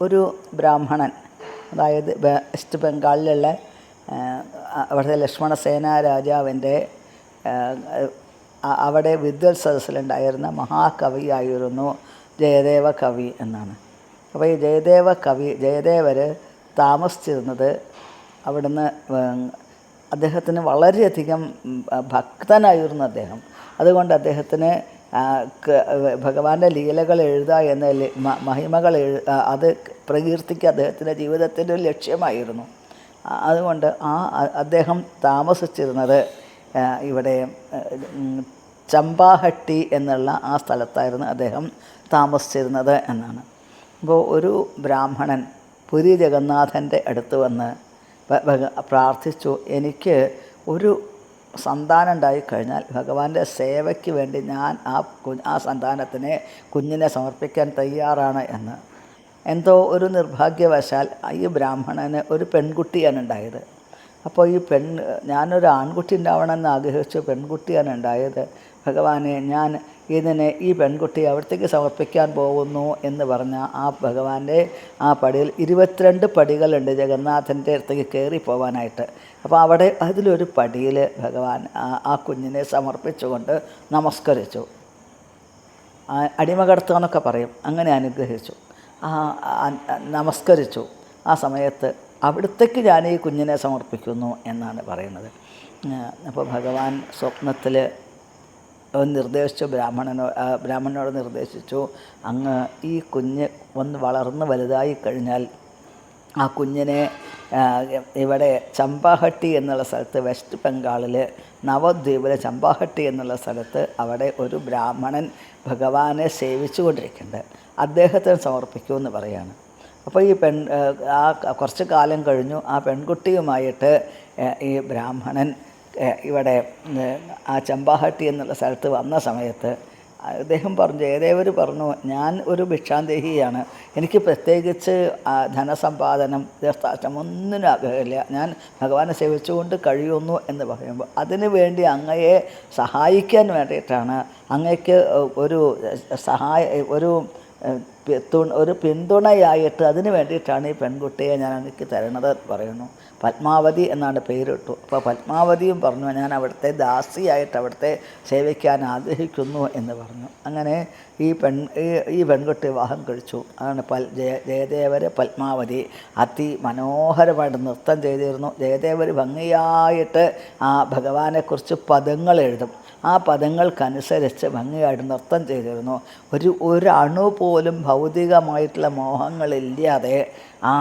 ഒരു ബ്രാഹ്മണൻ, അതായത് വെസ്റ്റ് ബംഗാളിലുള്ള അവിടുത്തെ ലക്ഷ്മണസേന രാജാവിൻ്റെ അവിടെ വിദ്വത് സദസ്സിലുണ്ടായിരുന്ന മഹാകവിയായിരുന്നു ജയദേവ കവി എന്നാണ്. അപ്പോൾ ഈ ജയദേവർ താമസിച്ചിരുന്നത് അവിടുന്ന് അദ്ദേഹത്തിന് വളരെയധികം ഭക്തനായിരുന്നു അദ്ദേഹം. അതുകൊണ്ട് അദ്ദേഹത്തിന് ഭഗവാന്റെ ലീലകൾ എഴുതുക എന്ന മഹിമകൾ അത് പ്രകീർത്തിക്കുക അദ്ദേഹത്തിൻ്റെ ജീവിതത്തിൻ്റെ ഒരു ലക്ഷ്യമായിരുന്നു. അതുകൊണ്ട് അദ്ദേഹം താമസിച്ചിരുന്നത് ഇവിടെ ചമ്പാഹട്ടി എന്നുള്ള ആ സ്ഥലത്തായിരുന്നു അദ്ദേഹം താമസിച്ചിരുന്നത് എന്നാണ്. അപ്പോൾ ഒരു ബ്രാഹ്മണൻ പുരി ജഗന്നാഥൻ്റെ അടുത്ത് വന്ന് പ്രാർത്ഥിച്ചു, എനിക്ക് ഒരു സന്താനം ഉണ്ടായിക്കഴിഞ്ഞാൽ ഭഗവാന്റെ സേവയ്ക്ക് വേണ്ടി ഞാൻ ആ കുഞ്ഞിനെ സമർപ്പിക്കാൻ തയ്യാറാണ് എന്ന്. എന്തോ ഒരു നിർഭാഗ്യവശാൽ ഈ ബ്രാഹ്മണന് ഒരു പെൺകുട്ടിയാണ് ഉണ്ടായത്. അപ്പോൾ ഞാനൊരു ആൺകുട്ടി ഉണ്ടാവണമെന്ന് ആഗ്രഹിച്ചു, പെൺകുട്ടിയാണ് ഉണ്ടായത്. ഭഗവാനെ, ഞാൻ ഈ പെൺകുട്ടിയെ അവിടത്തേക്ക് സമർപ്പിക്കാൻ പോകുന്നു എന്ന് പറഞ്ഞ ആ ഭഗവാന്റെ ആ പടിയിൽ 22 പടികളുണ്ട് ജഗന്നാഥൻ്റെ അടുത്തേക്ക് കയറി പോകാനായിട്ട്. അപ്പോൾ അതിലൊരു പടിയിൽ ഭഗവാൻ ആ കുഞ്ഞിനെ സമർപ്പിച്ചുകൊണ്ട് നമസ്കരിച്ചു. അടിമകടത്തുക എന്നൊക്കെ പറയും, അങ്ങനെ അനുഗ്രഹിച്ചു, നമസ്കരിച്ചു. ആ സമയത്ത് അവിടത്തേക്ക് ഞാൻ ഈ കുഞ്ഞിനെ സമർപ്പിക്കുന്നു എന്നാണ് പറയുന്നത്. അപ്പോൾ ഭഗവാൻ സ്വപ്നത്തിൽ നിർദ്ദേശിച്ചു, ബ്രാഹ്മണനോട് നിർദ്ദേശിച്ചു, അങ്ങ് ഈ കുഞ്ഞ് ഒന്ന് വളർന്ന് വലുതായി കഴിഞ്ഞാൽ ആ കുഞ്ഞിനെ ഇവിടെ ചമ്പാഹട്ടി എന്നുള്ള സ്ഥലത്ത്, വെസ്റ്റ് ബംഗാളിൽ നവദ്വീപിലെ ചമ്പാഹട്ടി എന്നുള്ള സ്ഥലത്ത് അവിടെ ഒരു ബ്രാഹ്മണൻ ഭഗവാനെ സേവിച്ചു കൊണ്ടിരിക്കുന്നുണ്ട്, അദ്ദേഹത്തിന് സമർപ്പിക്കുമെന്ന് പറയാണ്. അപ്പോൾ കുറച്ച് കാലം കഴിഞ്ഞു ആ പെൺകുട്ടിയുമായിട്ട് ഈ ബ്രാഹ്മണൻ ഇവിടെ ആ ചമ്പാഹട്ടി എന്നുള്ള സ്ഥലത്ത് വന്ന സമയത്ത് അദ്ദേഹം ജയദേവർ പറഞ്ഞു, ഞാൻ ഒരു ഭിക്ഷാന്തേഹിയാണ്, എനിക്ക് പ്രത്യേകിച്ച് ധനസമ്പാദനം തീർത്ഥാടനം ഒന്നിനും ആഗ്രഹമില്ല, ഞാൻ ഭഗവാനെ സേവിച്ചുകൊണ്ട് കഴിയുന്നു എന്ന് പറയുമ്പോൾ അതിനു വേണ്ടി അങ്ങയെ സഹായിക്കാൻ വേണ്ടിയിട്ടാണ്, അങ്ങയ്ക്ക് ഒരു പിന്തുണയായിട്ട് അതിന് വേണ്ടിയിട്ടാണ് ഈ പെൺകുട്ടിയെ ഞാൻ അങ്ങക്ക് തരണത് പറയുന്നു. പത്മാവതി എന്നാണ് പേരിട്ടു. അപ്പോൾ പത്മാവതിയും പറഞ്ഞു, ഞാൻ അവിടുത്തെ ദാസിയായിട്ട് അവിടുത്തെ സേവിക്കാൻ ആഗ്രഹിക്കുന്നു എന്ന് പറഞ്ഞു. അങ്ങനെ ഈ പെൺകുട്ടി വിവാഹം കഴിച്ചു. അതാണ് ജയദേവർ പത്മാവതി. അതിമനോഹരമായിട്ട് നൃത്തം ചെയ്തിരുന്നു. ജയദേവർ ഭംഗിയായിട്ട് ആ ഭഗവാനെക്കുറിച്ച് പദങ്ങൾ എഴുതും. ആ പദങ്ങൾക്കനുസരിച്ച് ഭംഗിയായിട്ട് നൃത്തം ചെയ്തിരുന്നു. ഒരു അണു പോലും ഭൗതികമായിട്ടുള്ള മോഹങ്ങളില്ലാതെ ആ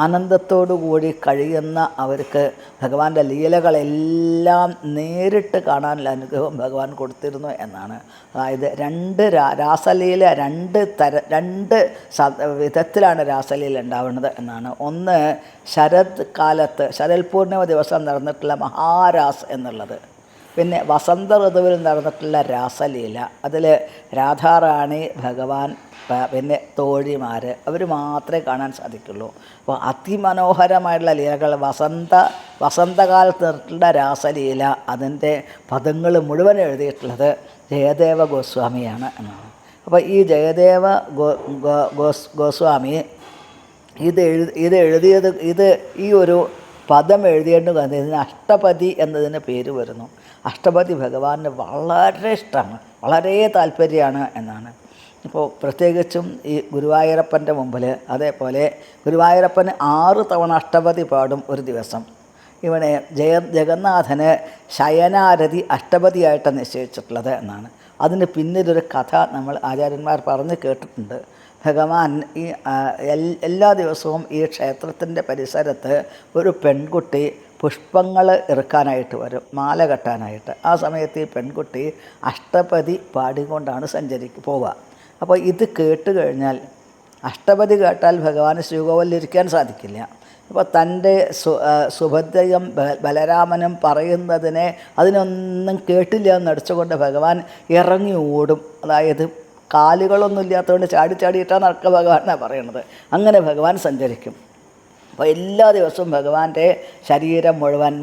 ആനന്ദത്തോടു കൂടി കഴിയുന്ന അവർക്ക് ഭഗവാന്റെ ലീലകളെല്ലാം നേരിട്ട് കാണാനുള്ള അനുഗ്രഹം ഭഗവാൻ കൊടുത്തിരുന്നു എന്നാണ്. അതായത് രാസലീല രണ്ട് വിധത്തിലാണ് രാസലീല ഉണ്ടാവുന്നത് എന്നാണ്. ഒന്ന് ശരത് കാലത്ത്, ശരൽ പൂർണിമ ദിവസം നടന്നിട്ടുള്ള മഹാരാസ് എന്നുള്ളത്. പിന്നെ വസന്ത ഋതുവിൽ നടന്നിട്ടുള്ള രാസലീല, അതിൽ രാധാറാണി, ഭഗവാൻ, പിന്നെ തോഴിമാർ, അവർ മാത്രമേ കാണാൻ സാധിക്കുള്ളൂ. അപ്പോൾ അതിമനോഹരമായിട്ടുള്ള ലീലകൾ വസന്തകാലത്ത് നടത്തിയിട്ടുള്ള രാസലീല, അതിൻ്റെ പദങ്ങൾ മുഴുവൻ എഴുതിയിട്ടുള്ളത് ജയദേവ ഗോസ്വാമിയാണ് എന്നാണ്. അപ്പോൾ ഈ ജയദേവ ഗോസ്വാമി ഈ ഒരു പദം എഴുതിയിട്ട് ഇതിന് അഷ്ടപതി എന്നതിന് പേര് വരുന്നു. അഷ്ടപതി ഭഗവാന് വളരെ ഇഷ്ടമാണ്, വളരെ താല്പര്യമാണ് എന്നാണ്. ഇപ്പോൾ പ്രത്യേകിച്ചും ഈ ഗുരുവായൂരപ്പൻ്റെ മുമ്പിൽ, അതേപോലെ ഗുരുവായൂരപ്പന് 6 തവണ അഷ്ടപതി പാടും ഒരു ദിവസം. ഇവിടെ ജഗന്നാഥന് ശയനാരതി അഷ്ടപതിയായിട്ട് നിശ്ചയിച്ചിട്ടുള്ളത് എന്നാണ്. അതിന് പിന്നിലൊരു കഥ നമ്മൾ ആചാര്യന്മാർ പറഞ്ഞ് കേട്ടിട്ടുണ്ട്. ഭഗവാൻ എല്ലാ ദിവസവും ഈ ക്ഷേത്രത്തിൻ്റെ പരിസരത്ത് ഒരു പെൺകുട്ടി പുഷ്പങ്ങൾ ഇറുക്കാനായിട്ട് വരും, മാല കെട്ടാനായിട്ട്. ആ സമയത്ത് ഈ പെൺകുട്ടി അഷ്ടപതി പാടിക്കൊണ്ടാണ് പോവുക. അപ്പോൾ ഇത് കേട്ട് കഴിഞ്ഞാൽ, അഷ്ടപതി കേട്ടാൽ ഭഗവാന് ശ്രീകോവിലിരിക്കാൻ സാധിക്കില്ല. അപ്പോൾ തൻ്റെ സുഭദ്രയും ബലരാമനും പറയുന്നതിനെ അതിനൊന്നും കേട്ടില്ല എന്നടിച്ചുകൊണ്ട് ഭഗവാൻ ഇറങ്ങി ഓടും. അതായത് കാലുകളൊന്നും ഇല്ലാത്തതുകൊണ്ട് ചാടിയിട്ടാണ് നടക്കുക ഭഗവാനാണ് പറയണത്. അങ്ങനെ ഭഗവാൻ സഞ്ചരിക്കും. എല്ലാ ദിവസവും ഭഗവാന്റെ ശരീരം മുഴുവൻ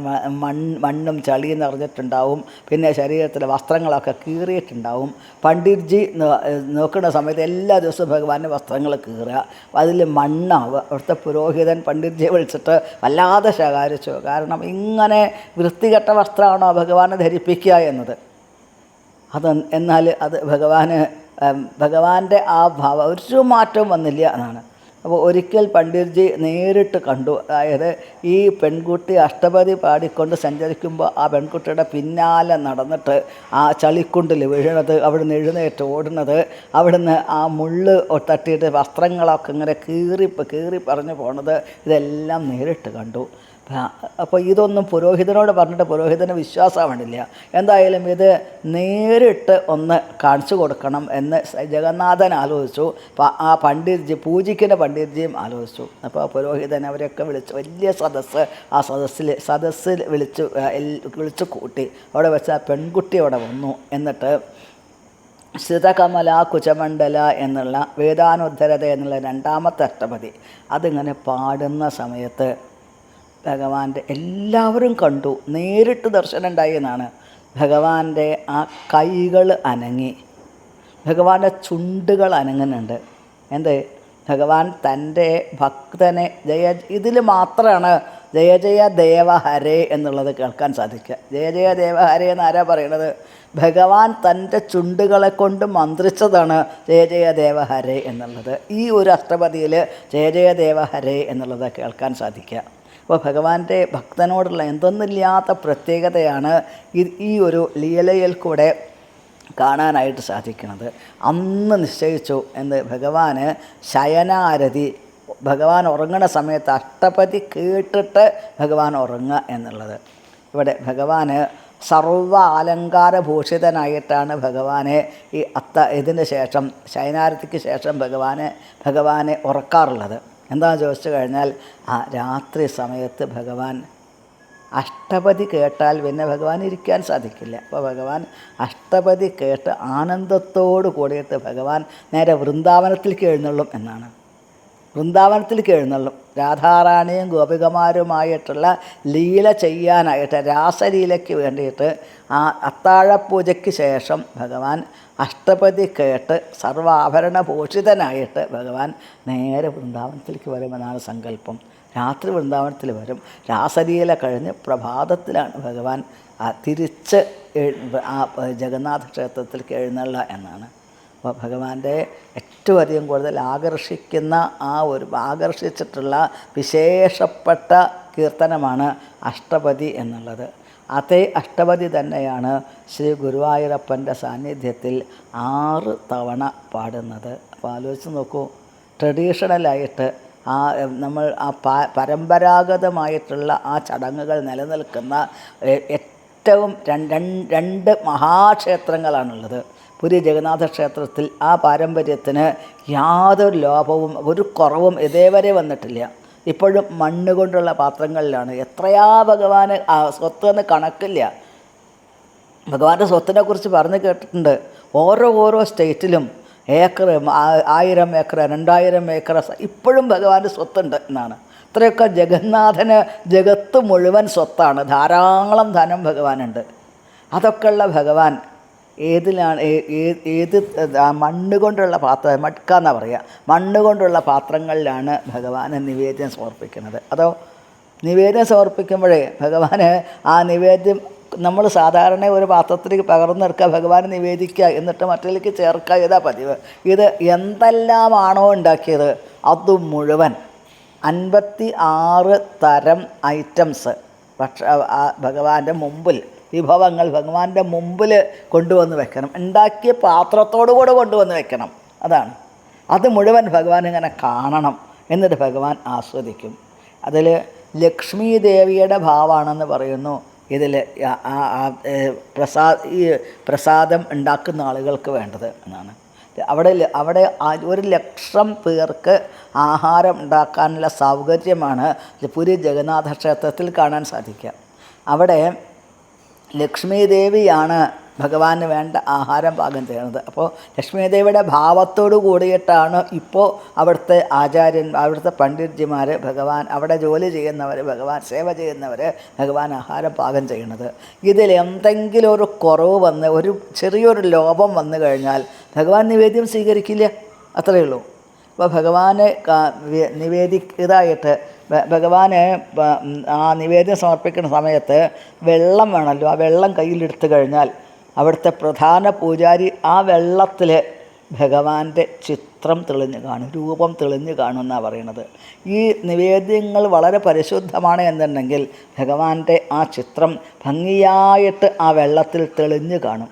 മണ്ണും ചളിയും നിറഞ്ഞിട്ടുണ്ടാവും. പിന്നെ ശരീരത്തിലെ വസ്ത്രങ്ങളൊക്കെ കീറിയിട്ടുണ്ടാവും. പണ്ഡിറ്റ്ജി നോക്കുന്ന സമയത്ത് എല്ലാ ദിവസവും ഭഗവാന്റെ വസ്ത്രങ്ങൾ കീറുക, അതിൽ മണ്ണാവുക. അവിടുത്തെ പുരോഹിതൻ പണ്ഡിറ്റ്ജിയെ വിളിച്ചിട്ട് വല്ലാതെ ശകാരിച്ചു. കാരണം ഇങ്ങനെ വൃത്തികെട്ട വസ്ത്രമാണോ ഭഗവാനെ ധരിപ്പിക്കുക എന്നത്. എന്നാൽ അത് ഭഗവാന്റെ ആ ഭാവം ഒരു മാറ്റവും വന്നില്ല എന്നാണ്. അപ്പോൾ ഒരിക്കൽ പണ്ഡിറ്റ്ജി നേരിട്ട് കണ്ടു. അതായത് ഈ പെൺകുട്ടി അഷ്ടപതി പാടിക്കൊണ്ട് സഞ്ചരിക്കുമ്പോൾ ആ പെൺകുട്ടിയുടെ പിന്നാലെ നടന്നിട്ട് ആ ചളിക്കുണ്ടിൽ വീഴണത്, അവിടുന്ന് എഴുന്നേറ്റ് ഓടുന്നത്, അവിടുന്ന് ആ മുള്ള് തട്ടിയിട്ട് വസ്ത്രങ്ങളൊക്കെ ഇങ്ങനെ കീറി പറഞ്ഞു പോണത്, ഇതെല്ലാം നേരിട്ട് കണ്ടു. അപ്പോൾ ഇതൊന്നും പുരോഹിതനോട് പറഞ്ഞിട്ട് പുരോഹിതന് വിശ്വാസമാവണില്ല. എന്തായാലും ഇത് നേരിട്ട് ഒന്ന് കാണിച്ചു കൊടുക്കണം എന്ന് ജഗന്നാഥൻ ആലോചിച്ചു. അപ്പോൾ ആ പൂജിക്കുന്ന പണ്ഡിറ്റ്ജിയും ആലോചിച്ചു. അപ്പോൾ പുരോഹിതൻ അവരെയൊക്കെ വിളിച്ചു, വലിയ സദസ്സ്, ആ സദസ്സിൽ വിളിച്ചു കൂട്ടി. അവിടെ വെച്ച് ആ പെൺകുട്ടി അവിടെ വന്നു. എന്നിട്ട് ശ്രിതകമല കുചമണ്ഡല എന്നുള്ള വേദാനുദ്ധരത എന്നുള്ള രണ്ടാമത്തെ അഷ്ടപതി അതിങ്ങനെ പാടുന്ന സമയത്ത് ഭഗവാന്റെ എല്ലാവരും കണ്ടു, നേരിട്ട് ദർശനം ഉണ്ടായി എന്നാണ്. ഭഗവാന്റെ ആ കൈകൾ അനങ്ങി, ഭഗവാന്റെ ചുണ്ടുകൾ അനങ്ങുന്നുണ്ട്. ഭഗവാൻ തൻ്റെ ഭക്തനെ ഇതിൽ മാത്രമാണ് ജയ ജയ ദേവഹരേ എന്നുള്ളത് കേൾക്കാൻ സാധിക്കുക. ജയ ജയ ദേവഹരേ എന്നാരാ പറയണത്? ഭഗവാൻ തൻ്റെ ചുണ്ടുകളെ കൊണ്ട് മന്ത്രിച്ചതാണ് ജയ ജയ ദേവഹരേ എന്നുള്ളത്. ഈ ഒരു അഷ്ടപതിയിൽ ജയ ജയ ദേവഹരേ എന്നുള്ളത് കേൾക്കാൻ സാധിക്കുക. അപ്പോൾ ഭഗവാന്റെ ഭക്തനോടുള്ള എന്തൊന്നില്ലാത്ത പ്രത്യേകതയാണ് ഈ ഒരു ലീലയിൽ കൂടെ കാണാനായിട്ട് സാധിക്കുന്നത്. അന്ന് നിശ്ചയിച്ചു ഭഗവാന് ശയനാരതി, ഭഗവാൻ ഉറങ്ങുന്ന സമയത്ത് അഷ്ടപതി കേട്ടിട്ട് ഭഗവാൻ ഉറങ്ങുക എന്നുള്ളത്. ഇവിടെ ഭഗവാന് സർവ അലങ്കാരഭൂഷിതനായിട്ടാണ് ഭഗവാനെ ഇതിന് ശേഷം ശയനാരതിക്ക് ശേഷം ഭഗവാനെ ഉറക്കാറുള്ളത്. എന്താണെന്ന് ചോദിച്ചു കഴിഞ്ഞാൽ രാത്രി സമയത്ത് ഭഗവാൻ അഷ്ടപതി കേട്ടാൽ പിന്നെ ഭഗവാൻ ഇരിക്കാൻ സാധിക്കില്ല. അപ്പോൾ ഭഗവാൻ അഷ്ടപതി കേട്ട് ആനന്ദത്തോട് കൂടിയിട്ട് ഭഗവാൻ നേരെ വൃന്ദാവനത്തിലേക്ക് എഴുന്നള്ളും എന്നാണ്. വൃന്ദാവനത്തിലേക്ക് എഴുന്നള്ളും. രാധാറാണിയും ഗോപികമാരുമായിട്ടുള്ള ലീല ചെയ്യാനായിട്ട്, രാസലീലയ്ക്ക് വേണ്ടിയിട്ട് ആ അത്താഴപൂജയ്ക്ക് ശേഷം ഭഗവാൻ അഷ്ടപതി കേട്ട് സർവാഭരണഭൂഷിതനായിട്ട് ഭഗവാൻ നേരെ വൃന്ദാവനത്തിലേക്ക് വരുമെന്നാണ് സങ്കല്പം. രാത്രി വൃന്ദാവനത്തിൽ വരും. രാസലീല കഴിഞ്ഞ് പ്രഭാതത്തിലാണ് ഭഗവാൻ തിരിച്ച് ആ ജഗന്നാഥ ക്ഷേത്രത്തിലേക്ക് എഴുന്നള്ളുക എന്നാണ്. അപ്പോൾ ഭഗവാന്റെ ഏറ്റവും അധികം കൂടുതൽ ആകർഷിച്ചിട്ടുള്ള വിശേഷപ്പെട്ട കീർത്തനമാണ് അഷ്ടപതി എന്നുള്ളത്. അതേ അഷ്ടപതി തന്നെയാണ് ശ്രീ ഗുരുവായൂരപ്പൻ്റെ സാന്നിധ്യത്തിൽ 6 തവണ പാടുന്നത്. അപ്പോൾ ആലോചിച്ച് നോക്കൂ, ട്രഡീഷണലായിട്ട് നമ്മൾ പരമ്പരാഗതമായിട്ടുള്ള ആ ചടങ്ങുകൾ നിലനിൽക്കുന്ന ഏറ്റവും രണ്ട് മഹാക്ഷേത്രങ്ങളാണുള്ളത്. പുരി ജഗന്നാഥ ക്ഷേത്രത്തിൽ ആ പാരമ്പര്യത്തിന് യാതൊരു ലോപവും ഒരു കുറവും ഇതേവരെ വന്നിട്ടില്ല. ഇപ്പോഴും മണ്ണ് കൊണ്ടുള്ള പാത്രങ്ങളിലാണ്. എത്രയാ ഭഗവാന് സ്വത്തെന്ന് കണക്കില്ല. ഭഗവാന്റെ സ്വത്തിനെക്കുറിച്ച് പറഞ്ഞു കേട്ടിട്ടുണ്ട്. ഓരോ സ്റ്റേറ്റിലും ഏക്കർ, 1000 ഏക്കർ, 2000 ഏക്കർ ഇപ്പോഴും ഭഗവാന്റെ സ്വത്തുണ്ട് എന്നാണ്. ഇത്രയൊക്കെ ജഗന്നാഥന് ജഗത്ത് മുഴുവൻ സ്വത്താണ്. ധാരാളം ധനം ഭഗവാനുണ്ട്. അതൊക്കെയുള്ള ഭഗവാൻ ഏത് മണ്ണ് കൊണ്ടുള്ള പാത്രം, മട്ക എന്നാണ് പറയുക, മണ്ണ് കൊണ്ടുള്ള പാത്രങ്ങളിലാണ് ഭഗവാന് നിവേദ്യം സമർപ്പിക്കുന്നത്. അതോ നിവേദ്യം സമർപ്പിക്കുമ്പോഴേ ഭഗവാന് ആ നിവേദ്യം നമ്മൾ സാധാരണ ഒരു പാത്രത്തിലേക്ക് പകർന്നെടുക്കുക, ഭഗവാന് നിവേദിക്കുക, എന്നിട്ട് മറ്റേലേക്ക് ചേർക്കുക, ഇതാ പതിവ്. ഇത് എന്തെല്ലാമാണോ ഉണ്ടാക്കിയത് അത് മുഴുവൻ 56 തരം ഐറ്റംസ് ഭഗവാന്റെ മുമ്പിൽ, വിഭവങ്ങൾ ഭഗവാന്റെ മുമ്പിൽ കൊണ്ടുവന്ന് വെക്കണം. ഉണ്ടാക്കിയ പാത്രത്തോടു കൂടെ കൊണ്ടുവന്ന് വെക്കണം. അത് മുഴുവൻ ഭഗവാൻ ഇങ്ങനെ കാണണം. എന്നിട്ട് ഭഗവാൻ ആസ്വദിക്കും. അതിൽ ലക്ഷ്മി ദേവിയുടെ ഭാവമാണെന്ന് പറയുന്നു. ഇതിൽ പ്രസാദം ഉണ്ടാക്കുന്ന ആളുകൾക്ക് വേണ്ടത് എന്നാണ്. അവിടെ 1,00,000 പേർക്ക് ആഹാരം ഉണ്ടാക്കാനുള്ള സൗകര്യമാണ് പുരി ജഗന്നാഥ ക്ഷേത്രത്തിൽ കാണാൻ സാധിക്കുക. അവിടെ ലക്ഷ്മി ദേവിയാണ് ഭഗവാന് വേണ്ട ആഹാരം പാകം ചെയ്യുന്നത്. അപ്പോൾ ലക്ഷ്മീദേവിയുടെ ഭാവത്തോടു കൂടിയിട്ടാണ് ഇപ്പോൾ അവിടുത്തെ അവിടുത്തെ പണ്ഡിറ്റ്ജിമാർ, ഭഗവാൻ അവിടെ ജോലി ചെയ്യുന്നവർ, ഭഗവാൻ സേവ ചെയ്യുന്നവർ ഭഗവാൻ ആഹാരം പാകം ചെയ്യുന്നത്. ഇതിൽ എന്തെങ്കിലും ഒരു കുറവ് വന്ന് ഒരു ചെറിയൊരു ലോപം വന്നു കഴിഞ്ഞാൽ ഭഗവാൻ നിവേദ്യം സ്വീകരിക്കില്ല, അത്രയേ ഉള്ളൂ. അപ്പോൾ ഭഗവാന് നിവേദിക്കതായിട്ട് ഭഗവാന് ആ നിവേദ്യം സമർപ്പിക്കുന്ന സമയത്ത് വെള്ളം വേണമല്ലോ. ആ വെള്ളം കയ്യിലെടുത്തു കഴിഞ്ഞാൽ അവിടുത്തെ പ്രധാന പൂജാരി ആ വെള്ളത്തിൽ ഭഗവാന്റെ ചിത്രം തെളിഞ്ഞു കാണും, രൂപം തെളിഞ്ഞു കാണുമെന്നാണ് പറയണത്. ഈ നിവേദ്യങ്ങൾ വളരെ പരിശുദ്ധമാണ് എന്നുണ്ടെങ്കിൽ ഭഗവാന്റെ ആ ചിത്രം ഭംഗിയായിട്ട് ആ വെള്ളത്തിൽ തെളിഞ്ഞു കാണും.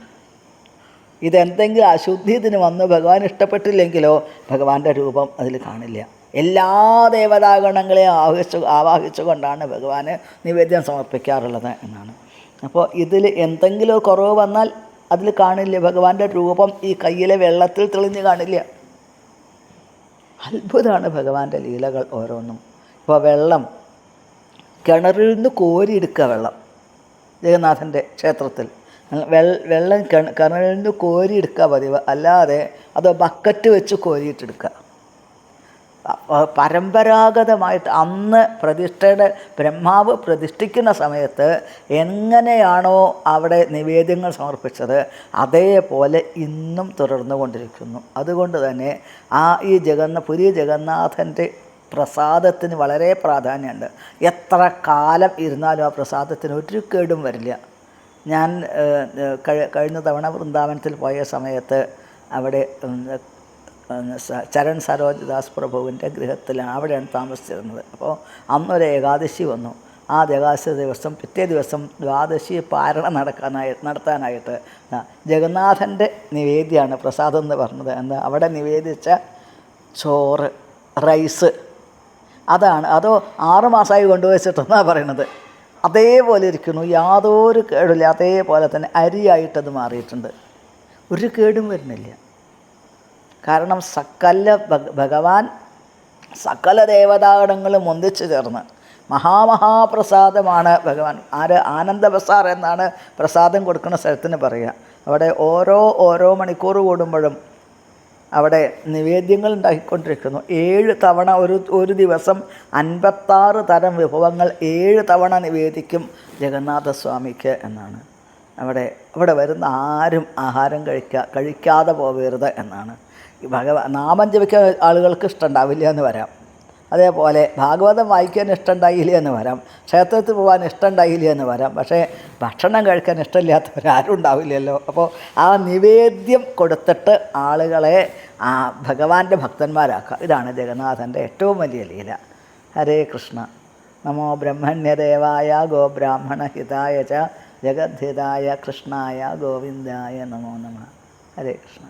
ഇതെന്തെങ്കിലും അശുദ്ധി ഇതിന് വന്ന് ഭഗവാൻ ഇഷ്ടപ്പെട്ടില്ലെങ്കിലോ ഭഗവാന്റെ രൂപം അതിൽ കാണില്ല. എല്ലാ ദേവതാഗണങ്ങളെയും ആവാഹിച്ചുകൊണ്ടാണ് ഭഗവാന് നിവേദ്യം സമർപ്പിക്കാറുള്ളത് എന്നാണ്. അപ്പോൾ ഇതിൽ എന്തെങ്കിലും കുറവ് വന്നാൽ അതിൽ കാണില്ല, ഭഗവാന്റെ രൂപം ഈ കയ്യിലെ വെള്ളത്തിൽ തെളിഞ്ഞ് കാണില്ല. അത്ഭുതമാണ് ഭഗവാന്റെ ലീലകൾ ഓരോന്നും. ഇപ്പോൾ വെള്ളം കിണറിൽ നിന്ന് കോരിയെടുക്കുക, വെള്ളം ജഗന്നാഥൻ്റെ ക്ഷേത്രത്തിൽ വെള്ളം കിണറിൽ നിന്ന് കോരിയെടുക്കുക പതിവ്, അല്ലാതെ അത് ബക്കറ്റ് വെച്ച് കോരിയിട്ടെടുക്കുക. പരമ്പരാഗതമായിട്ട് അന്ന് ബ്രഹ്മാവ് പ്രതിഷ്ഠിക്കുന്ന സമയത്ത് എങ്ങനെയാണോ അവിടെ നിവേദ്യങ്ങൾ സമർപ്പിച്ചത് അതേപോലെ ഇന്നും തുടർന്നു കൊണ്ടിരിക്കുന്നു. അതുകൊണ്ട് തന്നെ ഈ പുരി ജഗന്നാഥൻ്റെ പ്രസാദത്തിന് വളരെ പ്രാധാന്യമുണ്ട്. എത്ര കാലം ഇരുന്നാലും ആ പ്രസാദത്തിന് ഒരു കേടും വരില്ല. ഞാൻ കഴിഞ്ഞ തവണ വൃന്ദാവനത്തിൽ പോയ സമയത്ത് അവിടെ ചരൺ സരോജ് ദാസ് പ്രഭുവിൻ്റെ ഗൃഹത്തിലാണ്, അവിടെയാണ് താമസിച്ചിരുന്നത്. അപ്പോൾ അന്നൊരു ഏകാദശി വന്നു. ആ ഏകാദശി ദിവസം പിറ്റേ ദിവസം ദ്വാദശി പാരണ നടത്താനായിട്ട് ജഗന്നാഥൻ്റെ നിവേദ്യമാണ് പ്രസാദം എന്ന് പറഞ്ഞത്. എന്താ അവിടെ നിവേദിച്ച ചോറ്, റൈസ്, അതാണ്. അതോ 6 മാസമായി കൊണ്ടുവച്ചിട്ടെന്നാണ് പറയണത്. അതേപോലെ ഇരിക്കുന്നു, യാതൊരു കേടില്ല. അതേപോലെ തന്നെ അരിയായിട്ടത് മാറിയിട്ടുണ്ട്, ഒരു കേടും വരുന്നില്ല. കാരണം ഭഗവാൻ സകല ദേവതാഗണങ്ങളും ഒന്നിച്ചു ചേർന്ന് മഹാപ്രസാദമാണ് ഭഗവാൻ. ആനന്ദബസാർ എന്നാണ് പ്രസാദം കൊടുക്കുന്ന സ്ഥലത്തിന് പറയുക. അവിടെ ഓരോ മണിക്കൂർ കൂടുമ്പോഴും അവിടെ നിവേദ്യങ്ങൾ ഉണ്ടാക്കിക്കൊണ്ടിരിക്കുന്നു. 7 തവണ ഒരു ദിവസം 56 തരം വിഭവങ്ങൾ 7 തവണ നിവേദിക്കും ജഗന്നാഥസ്വാമിക്ക് എന്നാണ്. അവിടെ വരുന്ന ആരും ആഹാരം കഴിക്കാതെ പോകരുത് എന്നാണ്. നാമം ജപിക്കാൻ ആളുകൾക്ക് ഇഷ്ടമുണ്ടാവില്ല എന്ന് വരാം, അതേപോലെ ഭാഗവതം വായിക്കാൻ ഇഷ്ടമുണ്ടായില്ല എന്ന് വരാം, ക്ഷേത്രത്തിൽ പോകാൻ ഇഷ്ടമുണ്ടായില്ല എന്ന് വരാം. പക്ഷേ ഭക്ഷണം കഴിക്കാൻ ഇഷ്ടമില്ലാത്തവരാരും ഉണ്ടാവില്ലല്ലോ. അപ്പോൾ ആ നിവേദ്യം കൊടുത്തിട്ട് ആളുകളെ ഭഗവാന്റെ ഭക്തന്മാരാക്കുക, ഇതാണ് ജഗന്നാഥൻ്റെ ഏറ്റവും വലിയ ലീല. ഹരേ കൃഷ്ണ. നമോ ബ്രഹ്മണ്യദേവായ ഗോബ്രാഹ്മണഹിതായ ച ജഗദ്ധിതായ കൃഷ്ണായ ഗോവിന്ദായ നമോ നമഃ. ഹരേ കൃഷ്ണ.